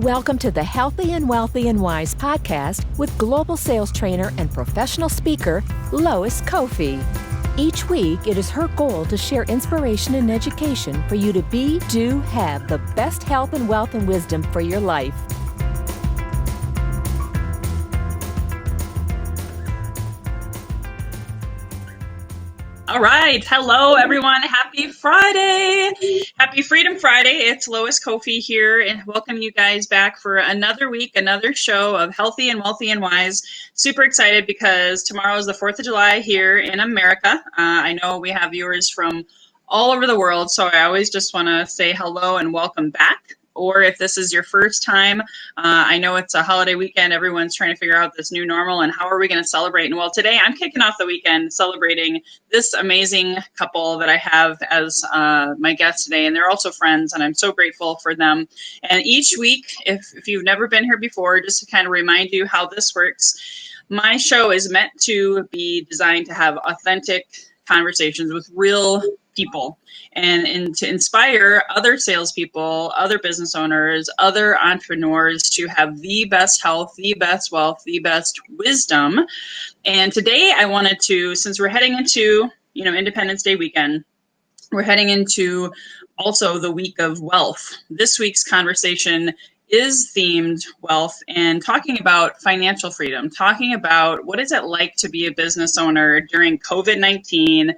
Welcome to the Healthy and Wealthy and Wise podcast with global sales trainer and professional speaker, Lois Kofi. Each week, it is her goal to share inspiration and education for you to be, do, have the best health and wealth and wisdom for your life. All right. Hello, everyone. Happy Friday. Happy Freedom Friday. It's Lois Kofi here, and welcome you guys back for another week, another show of Healthy and Wealthy and Wise. Super excited because tomorrow is the 4th of July here in America. I know we have viewers from all over the world, so I always just want to say hello and welcome back. Or if this is your first time, I know it's a holiday weekend. Everyone's trying to figure out this new normal and how are we going to celebrate. And well, today I'm kicking off the weekend celebrating this amazing couple that I have as my guest today. And they're also friends, and I'm so grateful for them. And each week, if you've never been here before, just to kind of remind you how this works, my show is meant to be designed to have authentic conversations with real people and to inspire other salespeople, other business owners, other entrepreneurs to have the best health, the best wealth, the best wisdom. And today I wanted to, since we're heading into, Independence Day weekend, we're heading into also the week of wealth. This week's conversation is themed wealth and talking about financial freedom, talking about what is it like to be a business owner during COVID-19,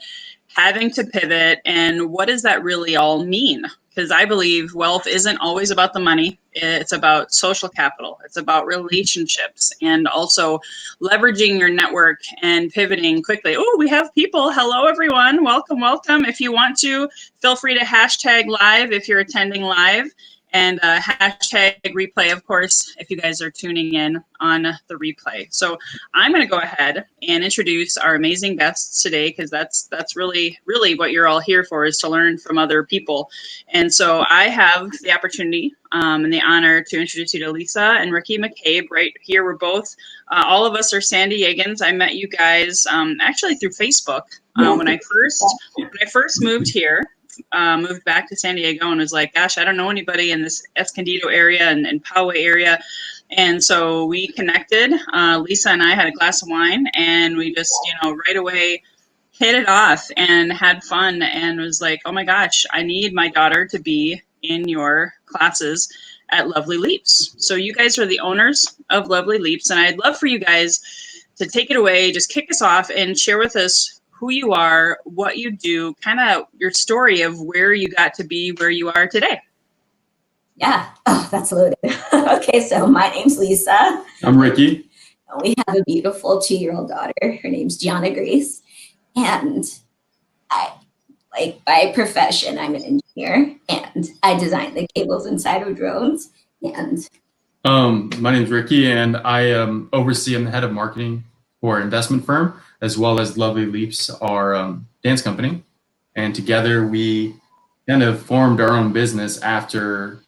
having to pivot, and what does that really all mean? Because I believe wealth isn't always about the money. It's about social capital. It's about relationships and also leveraging your network and pivoting quickly. Oh, we have people. Hello, everyone. Welcome, welcome. If you want to, feel free to hashtag live if you're attending live. And hashtag replay, of course, if you guys are tuning in on the replay. So I'm going to go ahead and introduce our amazing guests today, because that's really, really what you're all here for, is to learn from other people. And so I have the opportunity and the honor to introduce you to Lisa and Ricky McCabe right here. We're both, all of us are San Diegans. I met you guys actually through Facebook when I first moved here. Moved back to San Diego and was like, gosh, I don't know anybody in this Escondido area and Poway area. And so we connected. Lisa and I had a glass of wine and we just, right away hit it off and had fun and was like, oh my gosh, I need my daughter to be in your classes at Lovely Leaps. So you guys are the owners of Lovely Leaps, and I'd love for you guys to take it away, just kick us off and share with us who you are, what you do, kind of your story of where you got to be where you are today. Yeah. Oh, that's loaded. Okay, so my name's Lisa. I'm Ricky. We have a beautiful 2-year-old daughter. Her name's Gianna Grace. And by profession, I'm an engineer, and I design the cables inside of drones. And my name's Ricky, and I I'm the head of marketing for an investment firm, as well as Lovely Leaps, our dance company. And together we kind of formed our own business after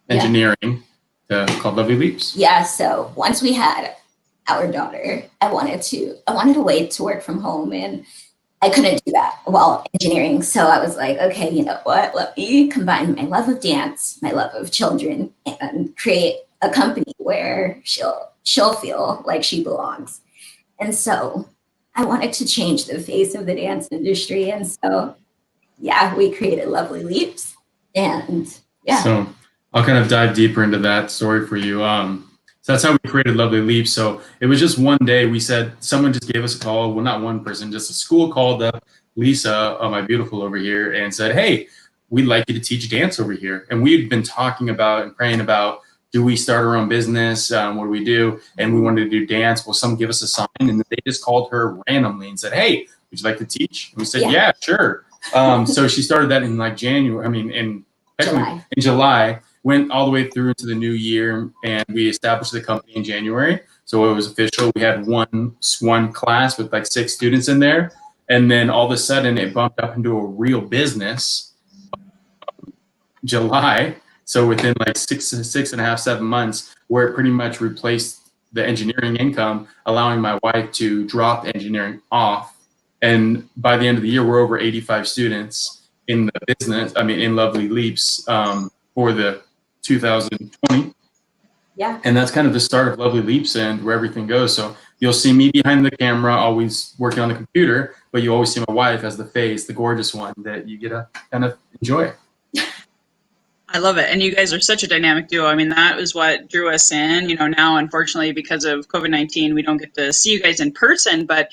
engineering called Lovely Leaps. Yeah, so once we had our daughter, I wanted a way to work from home, and I couldn't do that while engineering. So I was like, okay, you know what? Let me combine my love of dance, my love of children, and create a company where she'll feel like she belongs. And so I wanted to change the face of the dance industry. And so, we created Lovely Leaps. And So I'll kind of dive deeper into that story for you. So that's how we created Lovely Leaps. So it was just one day we said, someone just gave us a call. Well, not one person, just a school called up Lisa, my beautiful over here, and said, hey, we'd like you to teach dance over here. And we had been talking about and praying about, do we start our own business? What do we do? And we wanted to do dance. Well, someone give us a sign, and they just called her randomly and said, hey, would you like to teach? And we said, yeah sure. So she started that in July, went all the way through into the new year, and we established the company in January. So it was official. We had one class with like 6 students in there. And then all of a sudden it bumped up into a real business July. So within like 6.5, 7 months, where it pretty much replaced the engineering income, allowing my wife to drop engineering off. And by the end of the year, we're over 85 students in the business, in Lovely Leaps for the 2020 Yeah. And that's kind of the start of Lovely Leaps and where everything goes. So you'll see me behind the camera, always working on the computer, but you always see my wife as the face, the gorgeous one that you get to kind of enjoy. I love it. And you guys are such a dynamic duo. I mean, that was what drew us in. Now, unfortunately, because of COVID-19, we don't get to see you guys in person, but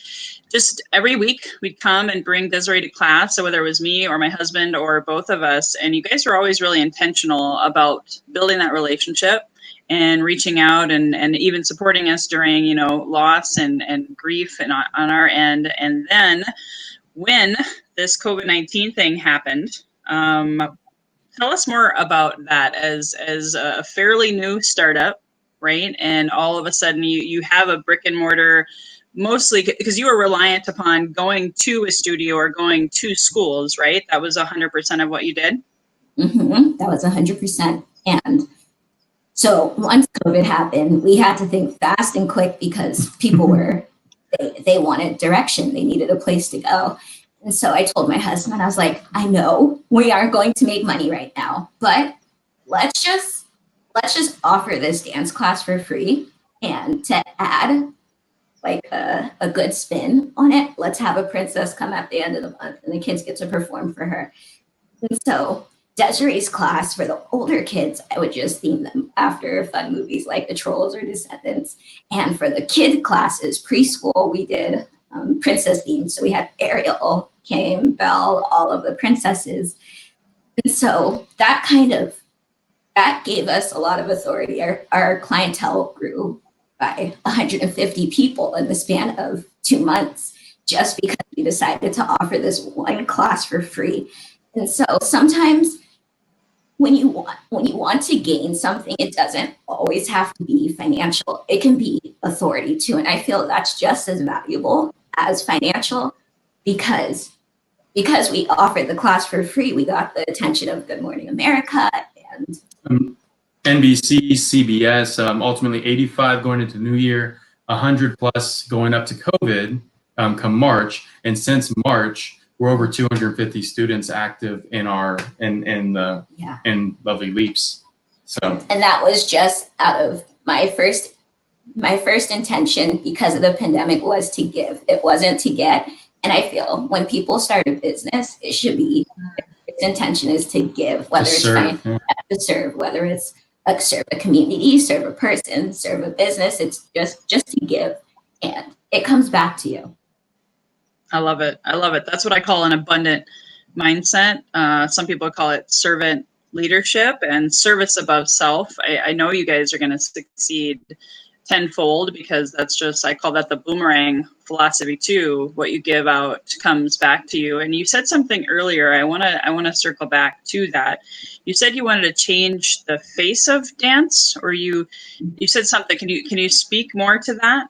just every week we'd come and bring Desiree to class. So whether it was me or my husband or both of us, and you guys were always really intentional about building that relationship and reaching out and even supporting us during, loss and grief and on our end. And then when this COVID-19 thing happened, tell us more about that as a fairly new startup, right? And all of a sudden you have a brick and mortar, mostly because you were reliant upon going to a studio or going to schools, right? That was 100% of what you did? Mm-hmm. That was 100%. And so once COVID happened, we had to think fast and quick because people they wanted direction. They needed a place to go. And so I told my husband, I was like, I know we aren't going to make money right now, but let's just offer this dance class for free. And to add like a good spin on it, let's have a princess come at the end of the month and the kids get to perform for her. And so Desiree's class for the older kids, I would just theme them after fun movies like The Trolls or Descendants. And for the kid classes, preschool, we did princess themed. So we had Ariel, Kim, Belle, all of the princesses. And so that gave us a lot of authority. Our clientele grew by 150 people in the span of 2 months, just because we decided to offer this one class for free. And so sometimes when you want to gain something, it doesn't always have to be financial. It can be authority too. And I feel that's just as valuable as financial because we offered the class for free, we got the attention of Good Morning America and NBC, CBS, ultimately 85 going into New Year, 100 plus going up to COVID come March. And since March, we're over 250 students active in Lovely Leaps. So, and that was just out of my first intention because of the pandemic was to give. It wasn't to get. And I feel when people start a business, it should be its intention is to give, whether it's to serve, whether it's serve a community, serve a person, serve a business. It's just to give, and it comes back to you. I love it. That's what I call an abundant mindset. Some people call it servant leadership and service above self. I know you guys are going to succeed tenfold because that's just, I call that the boomerang philosophy too. What you give out comes back to you. And you said something earlier. I want to circle back to that. You said you wanted to change the face of dance, or you said something. Can you speak more to that?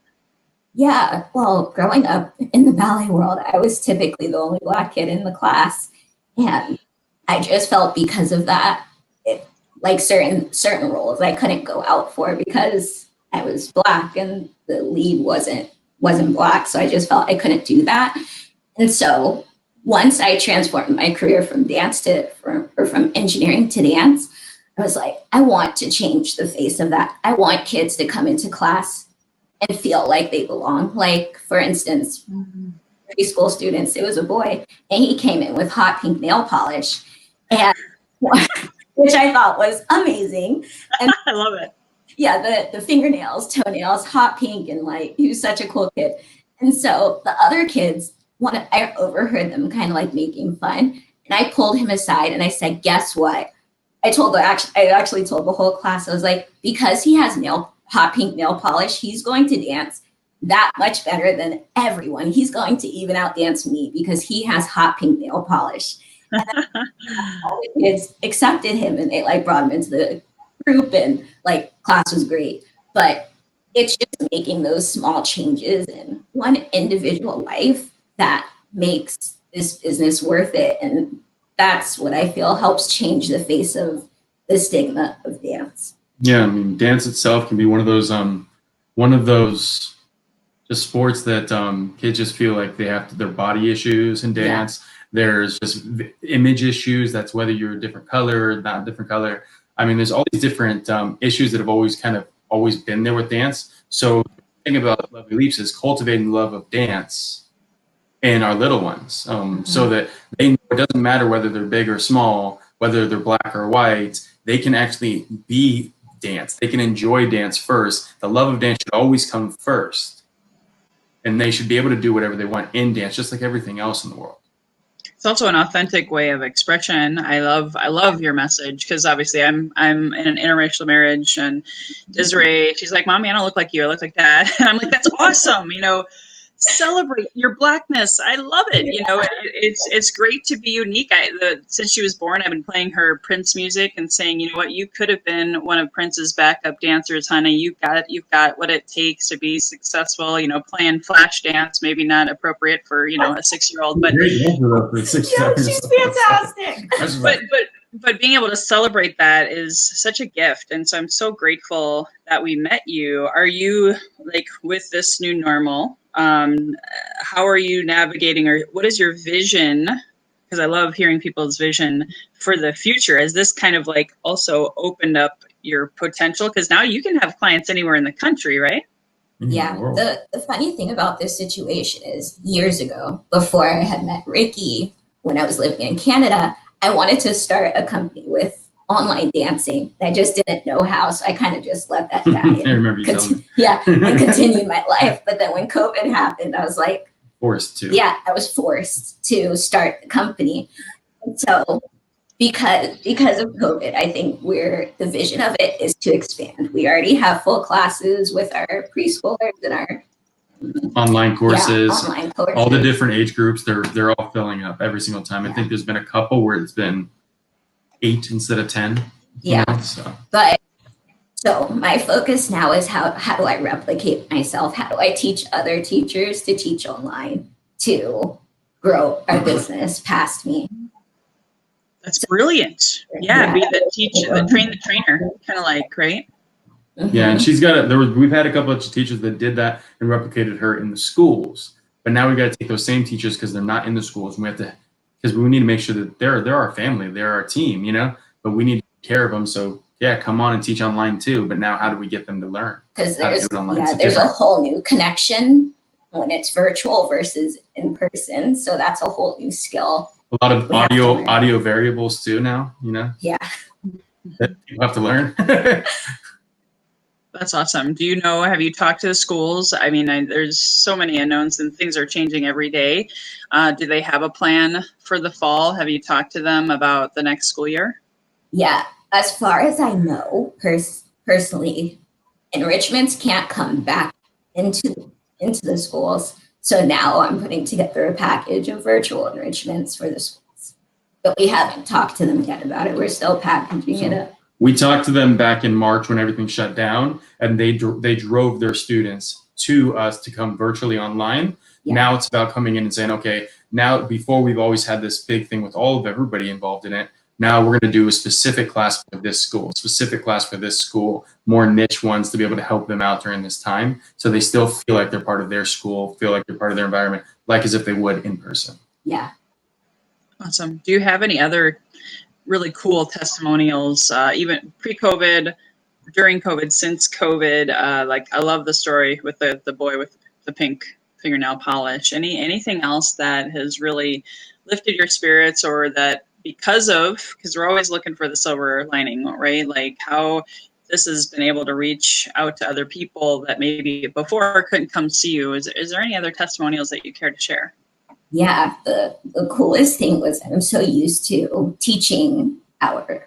Yeah, well, growing up in the ballet world, I was typically the only Black kid in the class. And I just felt because of that, like certain roles I couldn't go out for because I was Black and the lead wasn't Black. So I just felt I couldn't do that. And so once I transformed my career from dance from engineering to dance, I was like, I want to change the face of that. I want kids to come into class and feel like they belong. Like, for instance, preschool students, it was a boy, and he came in with hot pink nail polish, and which I thought was amazing. And I love it. Yeah, the fingernails, toenails, hot pink, and like, he was such a cool kid. And so the other kids, I overheard them kind of like making fun, and I pulled him aside and I said, guess what? I actually told the whole class, I was like, because he has hot pink nail polish, he's going to dance that much better than everyone. He's going to even out dance me because he has hot pink nail polish. And all the kids accepted him and they like brought him into the group, and like class was great. But it's just making those small changes in one individual life that makes this business worth it. And that's what I feel helps change the face of the stigma of dance. Yeah, I mean, dance itself can be one of those just sports that kids just feel like they have their body issues in dance. Yeah. There's just image issues. That's whether you're a different color or not a different color. I mean, there's all these different issues that have always kind of always been there with dance. So the thing about Lovely Leaps is cultivating the love of dance in our little ones, so that they know it doesn't matter whether they're big or small, whether they're black or white, they can actually be dance. They can enjoy dance first. The love of dance should always come first. And they should be able to do whatever they want in dance, just like everything else in the world. It's also an authentic way of expression. I love your message, because obviously I'm in an interracial marriage, and Desiree, she's like, "Mommy, I don't look like you. I look like Dad." And I'm like, "That's awesome. Celebrate your Blackness. I love it. It's great to be unique. Since she was born, I've been playing her Prince music and saying, you know what, you could have been one of Prince's backup dancers, honey. You've got what it takes to be successful. Playing flash dance, maybe not appropriate for a 6-year-old, but She's fantastic. but being able to celebrate that is such a gift. And so I'm so grateful that we met you. Are you, like, with this new normal, how are you navigating, or what is your vision? Because I love hearing people's vision for the future. Has this kind of like also opened up your potential? Because now you can have clients anywhere in the country, right? Yeah. The funny thing about this situation is, years ago, before I had met Ricky, when I was living in Canada, I wanted to start a company with online dancing. I just didn't know how, so I kind of just let that die. I remember you telling me. Yeah, and continued my life. But then when COVID happened, I was like, forced to. Yeah, I was forced to start the company. And so because of COVID, I think the vision of it is to expand. We already have full classes with our preschoolers and our online courses, online courses. All the different age groups, they're all filling up every single time. I think there's been a couple where it's been 8 instead of 10. But so my focus now is how do I replicate myself? How do I teach other teachers to teach online to grow our business past me? That's brilliant. Yeah, be the teacher, train the trainer, kind of like, right? Yeah, and she's got we've had a couple of teachers that did that and replicated her in the schools. But now we got to take those same teachers, because they're not in the schools, and we have to, because we need to make sure that they're our family, they're our team, but we need to take care of them. So yeah, come on and teach online too. But now how do we get them to learn? Because there's a whole new connection when it's virtual versus in person. So that's a whole new skill. A lot of audio variables too now, Yeah. That you have to learn. That's awesome. Have you talked to the schools? I mean, there's so many unknowns and things are changing every day. Do they have a plan for the fall? Have you talked to them about the next school year? Yeah. As far as I know, personally, enrichments can't come back into the schools. So now I'm putting together a package of virtual enrichments for the schools. But we haven't talked to them yet about it. We're still packaging it up. We talked to them back in March when everything shut down, and they drove their students to us to come virtually online. Yeah. Now it's about coming in and saying, okay, now before we've always had this big thing with everybody involved in it. Now we're going to do a specific class for this school, more niche ones to be able to help them out during this time. So they still feel like they're part of their school, feel like they're part of their environment, like as if they would in person. Yeah. Awesome. Do you have any other really cool testimonials, even pre-COVID, during COVID, since COVID? Like, I love the story with the boy with the pink fingernail polish. Anything else that has really lifted your spirits, or that because we're always looking for the silver lining, right? Like how this has been able to reach out to other people that maybe before couldn't come see you. Is there any other testimonials that you care to share? Yeah, the coolest thing was I'm so used to teaching our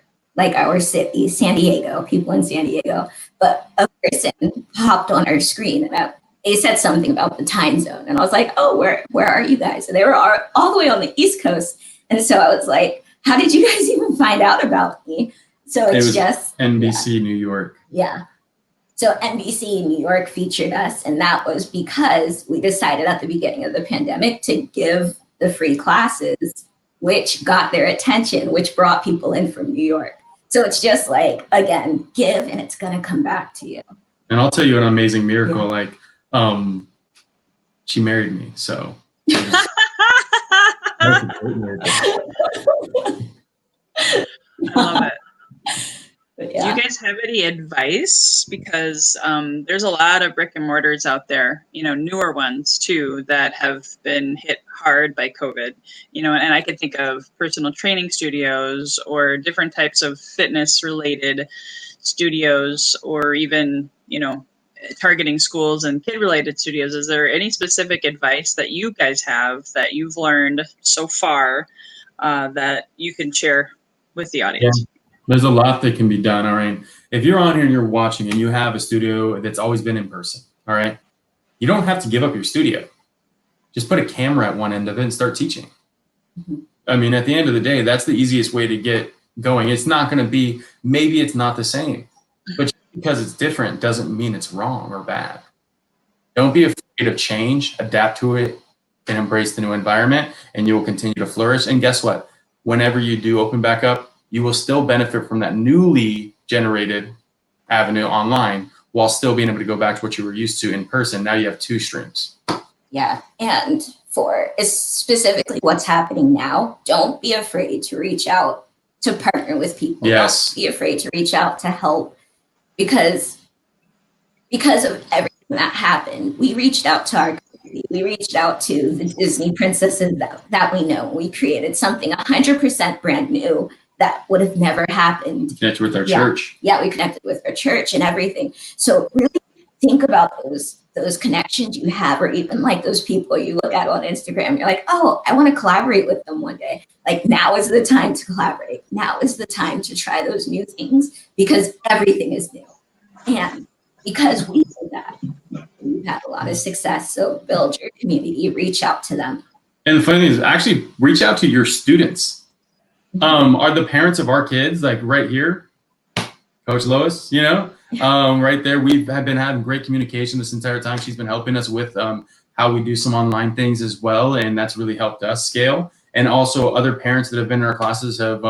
city, San Diego, people in San Diego, but a person popped on our screen and they said something about the time zone, and I was like, oh, where are you guys? And they were all the way on the East Coast, and so I was like, how did you guys even find out about me? So it was just NBC New York. Yeah. So NBC New York featured us, and that was because we decided at the beginning of the pandemic to give the free classes, which got their attention, which brought people in from New York. So it's just like, again, give and it's going to come back to you. And I'll tell you an amazing miracle. Yeah. Like, she married me. So. I love it. Yeah. you guys have any advice? Because there's a lot of brick and mortars out there, newer ones too, that have been hit hard by COVID, and I could think of personal training studios or different types of fitness related studios, or even, targeting schools and kid related studios. Is there any specific advice that you guys have that you've learned so far that you can share with the audience? Yeah. There's a lot that can be done. All right. If you're on here and you're watching and you have a studio that's always been in person, all right, you don't have to give up your studio. Just put a camera at one end of it and start teaching. Mhm. I mean, at the end of the day, that's the easiest way to get going. It's not going to be, maybe it's not the same, but just because it's different doesn't mean it's wrong or bad. Don't be afraid of change, adapt to it, and embrace the new environment, and you will continue to flourish. And guess what? Whenever you do open back up, you will still benefit from that newly generated avenue online while still being able to go back to what you were used to in person. Now you have two streams. Yeah. And for specifically what's happening now, don't be afraid to reach out to partner with people. Yes. Don't be afraid to reach out to help, because of everything that happened. We reached out to our community. We reached out to the Disney princesses that we know. We created something 100% brand new that would have never happened. Connect with our church. Yeah, we connected with our church and everything. So really think about those connections you have, or even like those people you look at on Instagram. You're like, oh, I want to collaborate with them one day. Like, now is the time to collaborate. Now is the time to try those new things, because everything is new. And because we did that, we've had a lot of success. So build your community, reach out to them. And the funny thing is, actually reach out to your students. Are the parents of our kids like right here? Coach Lois, right there. We have been having great communication this entire time. She's been helping us with how we do some online things as well. And that's really helped us scale. And also other parents that have been in our classes have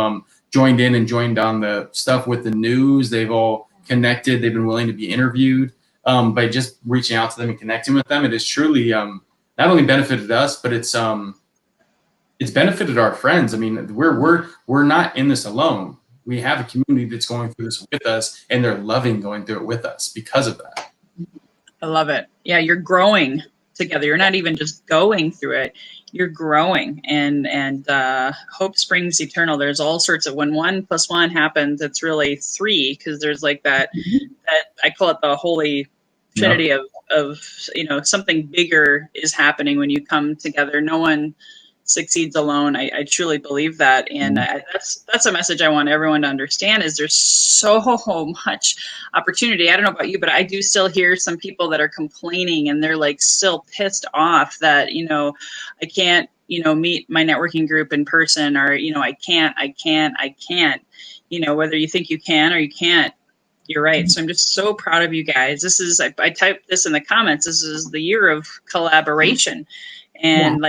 joined in and joined on the stuff with the news. They've all connected. They've been willing to be interviewed by just reaching out to them and connecting with them. It has truly not only benefited us, but it's benefited our friends. I mean, we're not in this alone. We have a community that's going through this with us, and they're loving going through it with us because of that. I love it. Yeah, you're growing together. You're not even just going through it. You're growing, and hope springs eternal. There's all sorts of, when 1 + 1 happens, it's really 3, because there's like that I call it the holy trinity of something bigger is happening when you come together. No one succeeds alone. I truly believe that, and that's a message I want everyone to understand. Is there's so much opportunity. I don't know about you, but I do still hear some people that are complaining, and they're like still pissed off that I can't meet my networking group in person, or I can't. Whether you think you can or you can't, you're right. So I'm just so proud of you guys. This is, I typed this in the comments, this is the year of collaboration. And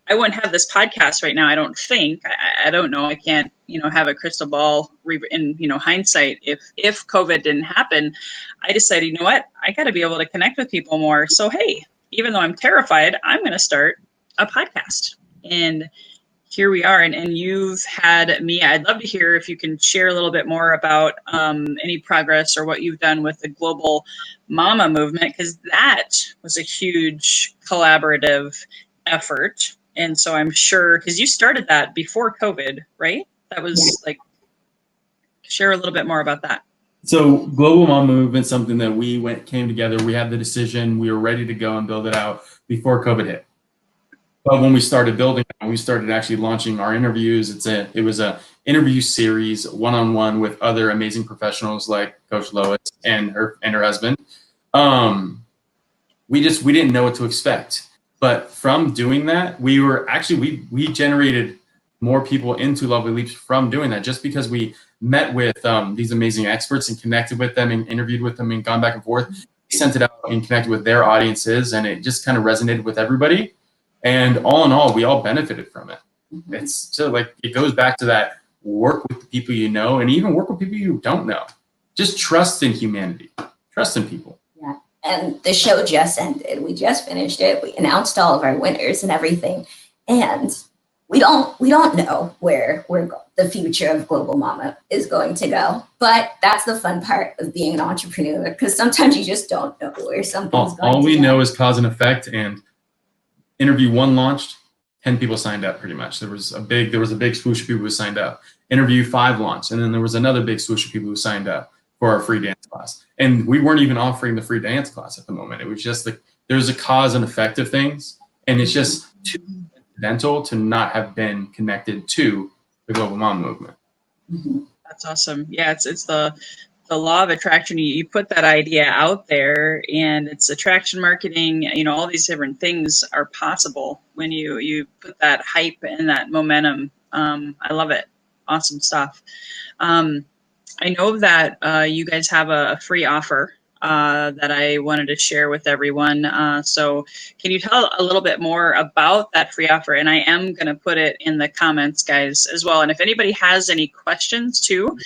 I wouldn't have this podcast right now. I don't think, I don't know. I can't, have a crystal ball in, hindsight. If COVID didn't happen, I decided, you know what, I got to be able to connect with people more. So, hey, even though I'm terrified, I'm going to start a podcast. And here we are. And you've had me. I'd love to hear if you can share a little bit more about any progress or what you've done with the Global Mama movement, because that was a huge collaborative effort. And so I'm sure, because you started that before COVID, right? That was share a little bit more about that. So Global Mama Movement, something that came together. We had the decision. We were ready to go and build it out before COVID hit. But when we started building, we started actually launching our interviews. It was a interview series, one-on-one with other amazing professionals like Coach Lois and her husband. We didn't know what to expect. But from doing that, we generated more people into Lovely Leaps from doing that, just because we met with these amazing experts and connected with them and interviewed with them and gone back and forth. We sent it out and connected with their audiences, and it just kind of resonated with everybody. And all in all, we all benefited from it. It's so it goes back to that, work with the people you know, and even work with people you don't know. Just trust in humanity, trust in people. Yeah. And the show just ended. We just finished it. We announced all of our winners and everything. And we don't know where we're going. the future of Global Mama is going to go. But that's the fun part of being an entrepreneur, because sometimes you just don't know where something's going All to we go. know is cause and effect, and interview one launched, 10 people signed up pretty much. There was a big swoosh of people who signed up. Interview 5 launched, and then there was another big swoosh of people who signed up for our free dance class. And we weren't even offering the free dance class at the moment. It was just like there's a cause and effect of things, and it's just too incidental to not have been connected to the Global Mom movement. That's awesome. Yeah, it's the law of attraction. You put that idea out there, and it's attraction marketing. You know, all these different things are possible when you put that hype and that momentum. I love it. Awesome stuff. I know that you guys have a free offer that I wanted to share with everyone. So can you tell a little bit more about that free offer? And I am going to put it in the comments, guys, as well. And if anybody has any questions too,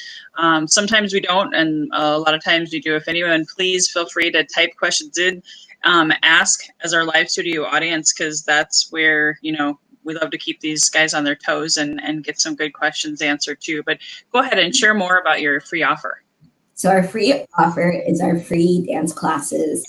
sometimes we don't, and a lot of times we do. If anyone, please feel free to type questions in, ask as our live studio audience, because that's where, you know, we love to keep these guys on their toes and get some good questions answered too. But go ahead and share more about your free offer. So our free offer is our free dance classes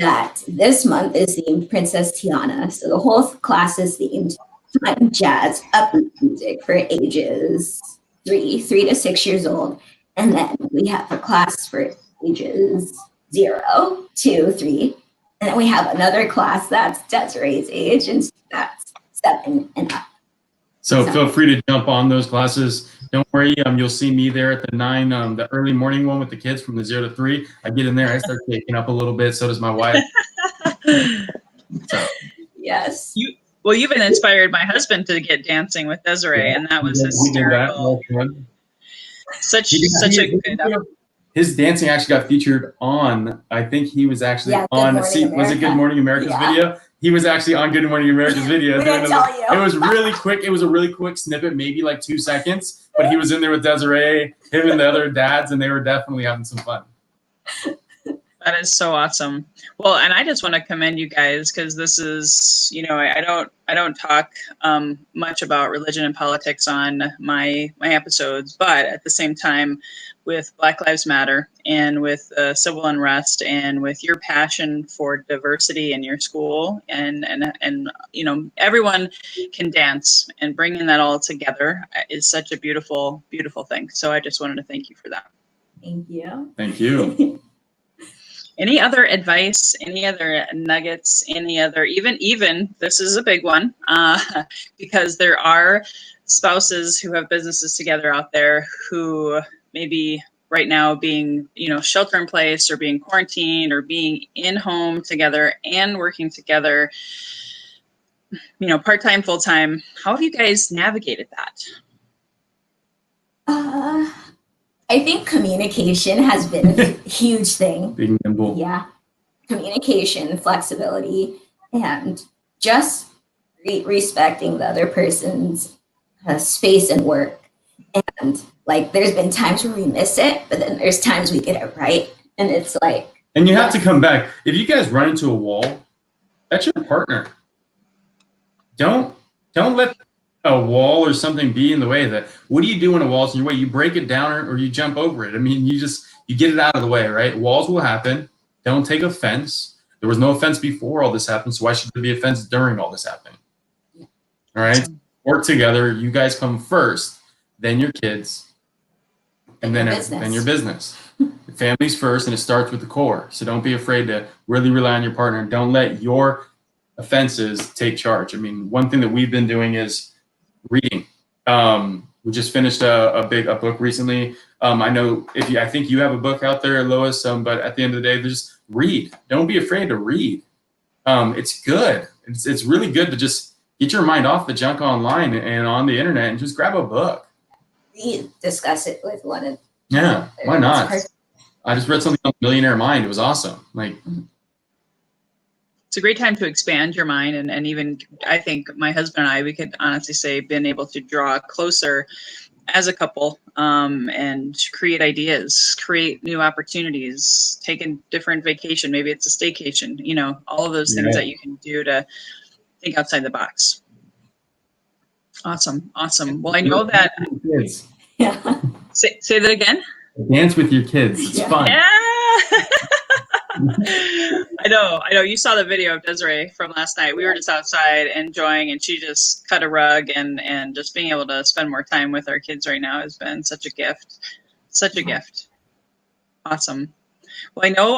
that this month is themed Princess Tiana. So the whole class is themed fun, jazz, upbeat music for ages 3 to 6 years old. And then we have a class for ages 0, 2, 3. And then we have another class that's Desiree's age, and that's 7 and up. So feel free to jump on those classes. Don't worry, you'll see me there at the 9, the early morning one with the kids from the 0 to 3. I get in there, I start shaking up a little bit. So does my wife. So. Yes. You've been inspired my husband to get dancing with Desiree, and that was hysterical. Such a good. His dancing actually got featured on. I think he was actually on. Was it Good Morning America's video? He was actually on Good Morning America's video. It was really quick. It was a really quick snippet, maybe like 2 seconds. But he was in there with Desiree, him and the other dads, and they were definitely having some fun. That is so awesome. Well, and I just want to commend you guys, because this is, you know, I don't talk much about religion and politics on my episodes, but at the same time, with Black Lives Matter and with civil unrest and with your passion for diversity in your school, and you know, everyone can dance, and bringing that all together is such a beautiful, beautiful thing. So I just wanted to thank you for that. Thank you. Thank you. Any other advice, any other nuggets, any other, even this is a big one, because there are spouses who have businesses together out there who maybe right now being, you know, shelter in place or being quarantined or being in home together and working together, you know, part-time, full-time. How have you guys navigated that? I think communication has been a huge thing. Being nimble. Yeah. Communication, flexibility, and just respecting the other person's space and work. And like, there's been times where we miss it, but then there's times we get it right. And it's like. And you have to come back. If you guys run into a wall, that's your partner. Don't let a wall or something be in the way. That what do you do when a wall's in your way? You break it down or you jump over it. I mean, you get it out of the way, right? Walls will happen. Don't take offense. There was no offense before all this happened, so why should there be offense during all this happening? All right? Work together. You guys come first, then your kids, and then your business. The family's first, and it starts with the core. So don't be afraid to really rely on your partner, and don't let your offenses take charge. I mean, one thing that we've been doing is reading. We just finished a book recently. I think you have a book out there, Lois. But at the end of the day, just read. Don't be afraid to read. It's good. It's really good to just get your mind off the junk online and on the internet and just grab a book. We discuss it with one of. Yeah, why not? I just read something on Millionaire Mind. It was awesome. Like. It's a great time to expand your mind, and even I think my husband and I, we could honestly say, been able to draw closer as a couple, and create ideas, create new opportunities, take a different vacation. Maybe it's a staycation, you know, all of those things that you can do to think outside the box. Awesome. Awesome. Well, I know that. Kids. Yeah. Say that again. Dance with your kids. It's Yeah. fun. Yeah. I know. You saw the video of Desiree from last night. We were just outside enjoying, and she just cut a rug, and just being able to spend more time with our kids right now has been such a gift. Such a gift. Awesome. Well, I know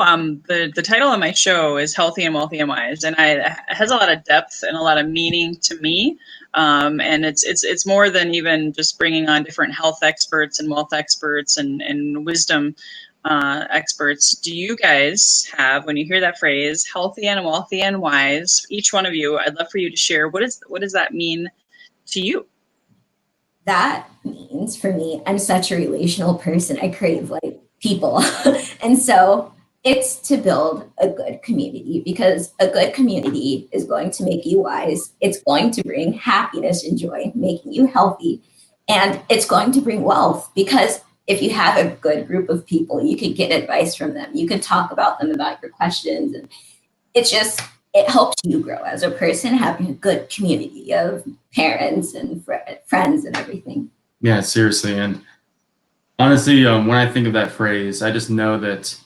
the title of my show is Healthy and Wealthy and Wise, and it has a lot of depth and a lot of meaning to me. And it's more than even just bringing on different health experts and wealth experts and wisdom experts. Do you guys have, when you hear that phrase, healthy and wealthy and wise, each one of you, I'd love for you to share what does that mean to you? That means for me, I'm such a relational person. I crave like people. And so it's to build a good community, because a good community is going to make you wise. It's going to bring happiness and joy, making you healthy. And it's going to bring wealth, because if you have a good group of people, you can get advice from them. You can talk about them about your questions. And it helps you grow as a person, having a good community of parents and friends and everything. Yeah, seriously. And honestly, when I think of that phrase, I just know that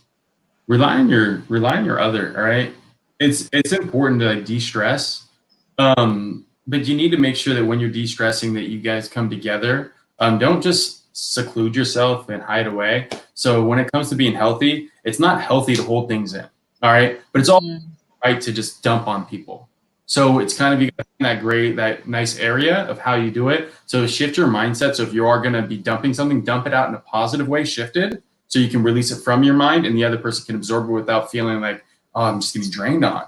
rely on your other. All right, it's important to like de-stress, but you need to make sure that when you're de-stressing, that you guys come together. Don't just seclude yourself and hide away. So when it comes to being healthy, it's not healthy to hold things in. All right, but it's all right to just dump on people. So it's kind of you got that nice area of how you do it. So shift your mindset. So if you are going to be dumping something, dump it out in a positive way, shifted, so you can release it from your mind, and the other person can absorb it without feeling like, oh, I'm just getting drained on.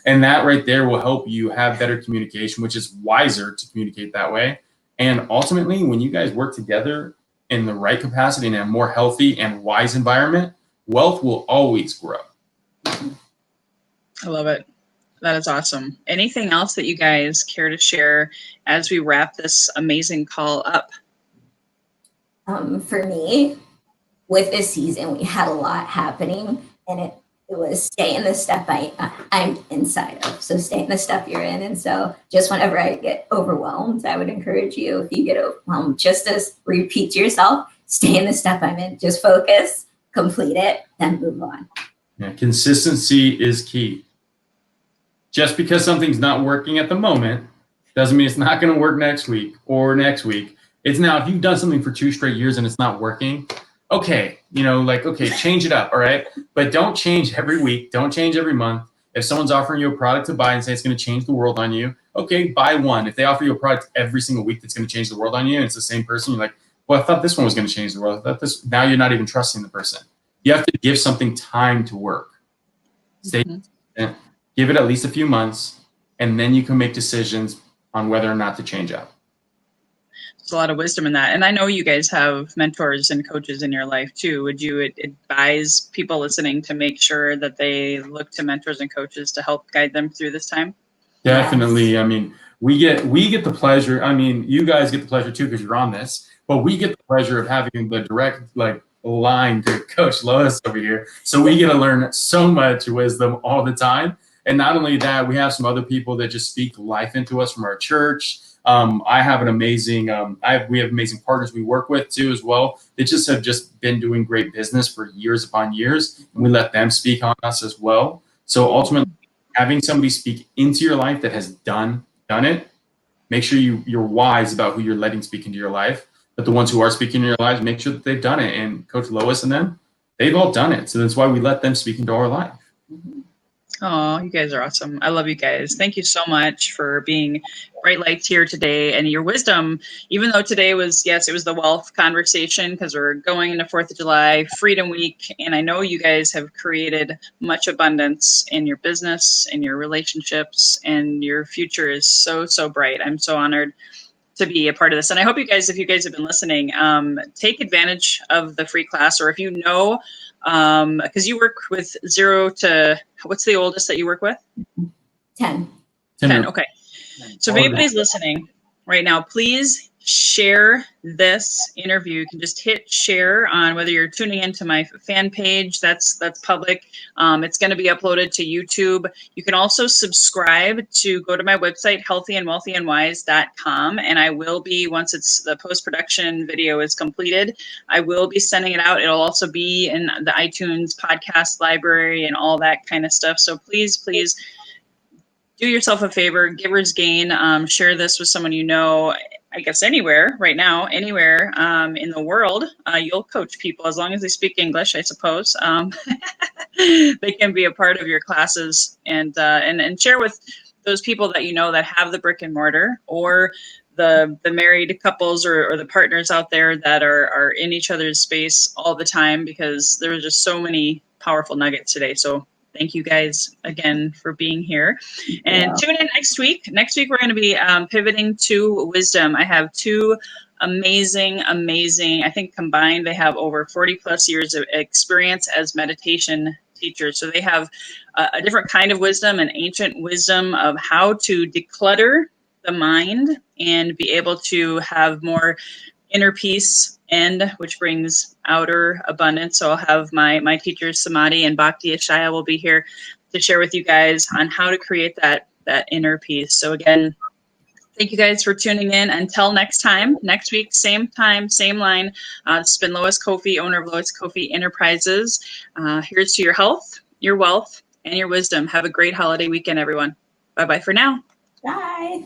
And that right there will help you have better communication, which is wiser to communicate that way. And ultimately, when you guys work together in the right capacity in a more healthy and wise environment, wealth will always grow. I love it. That is awesome. Anything else that you guys care to share as we wrap this amazing call up? For me, with this season, we had a lot happening, and it was stay in the step I'm inside of. So stay in the step you're in. And so just whenever I get overwhelmed, I would encourage you, if you get overwhelmed, just to repeat to yourself, stay in the step I'm in. Just focus, complete it, then move on. Yeah, consistency is key. Just because something's not working at the moment doesn't mean it's not going to work next week or next week. It's now, if you've done something for 2 straight years and it's not working, okay, change it up, all right? But don't change every week. Don't change every month. If someone's offering you a product to buy and say it's going to change the world on you, okay, buy one. If they offer you a product every single week that's going to change the world on you, and it's the same person, you're like, well, I thought this one was going to change the world. Now you're not even trusting the person. You have to give something time to work. Stay consistent. Give it at least a few months, and then you can make decisions on whether or not to change up. There's a lot of wisdom in that. And I know you guys have mentors and coaches in your life too. Would you advise people listening to make sure that they look to mentors and coaches to help guide them through this time? Definitely. Yes. I mean, we get the pleasure. I mean, you guys get the pleasure too, because you're on this, but we get the pleasure of having the direct line to Coach Lois over here. So we get to learn so much wisdom all the time. And not only that, we have some other people that just speak life into us from our church. I have an amazing, we have amazing partners we work with too as well. They have been doing great business for years upon years, and we let them speak on us as well. So ultimately, having somebody speak into your life that has done it, make sure you're wise about who you're letting speak into your life. But the ones who are speaking in your lives, make sure that they've done it. And Coach Lois and them, they've all done it. So that's why we let them speak into our life. Oh, you guys are awesome. I love you guys. Thank you so much for being bright lights here today, and your wisdom, even though today was, yes, it was the wealth conversation because we're going into 4th of July, Freedom Week. And I know you guys have created much abundance in your business, in your relationships, and your future is so, so bright. I'm so honored to be a part of this. And I hope you guys, if you guys have been listening, take advantage of the free class, or if you know, because you work with 0 to, what's the oldest that you work with? 10. 10. Okay. So if anybody's listening right now, please share this interview. You can just hit share on whether you're tuning into my fan page. That's public. It's going to be uploaded to YouTube. You can also subscribe to go to my website, healthyandwealthyandwise.com. And I will be, once it's the post-production video is completed, I will be sending it out. It'll also be in the iTunes podcast library and all that kind of stuff. So please, please do yourself a favor, givers gain, share this with someone you know. I guess anywhere right now, anywhere in the world, you'll coach people as long as they speak English, I suppose. They can be a part of your classes and share with those people that you know that have the brick and mortar, or the married couples or the partners out there that are in each other's space all the time, because there are just so many powerful nuggets today. So thank you guys again for being here. And tune in next week. Next week, we're going to be pivoting to wisdom. I have two amazing, I think combined, they have over 40 plus years of experience as meditation teachers. So they have a different kind of wisdom, an ancient wisdom of how to declutter the mind and be able to have more inner peace, and which brings outer abundance. So I'll have my teachers Samadhi and Bhakti Ashaya will be here to share with you guys on how to create that inner peace. So again, thank you guys for tuning in. Until next time, next week, same time, same line. It's been Lois Kofi, owner of Lois Kofi Enterprises. Here's to your health, your wealth, and your wisdom. Have a great holiday weekend, everyone. Bye-bye for now. Bye.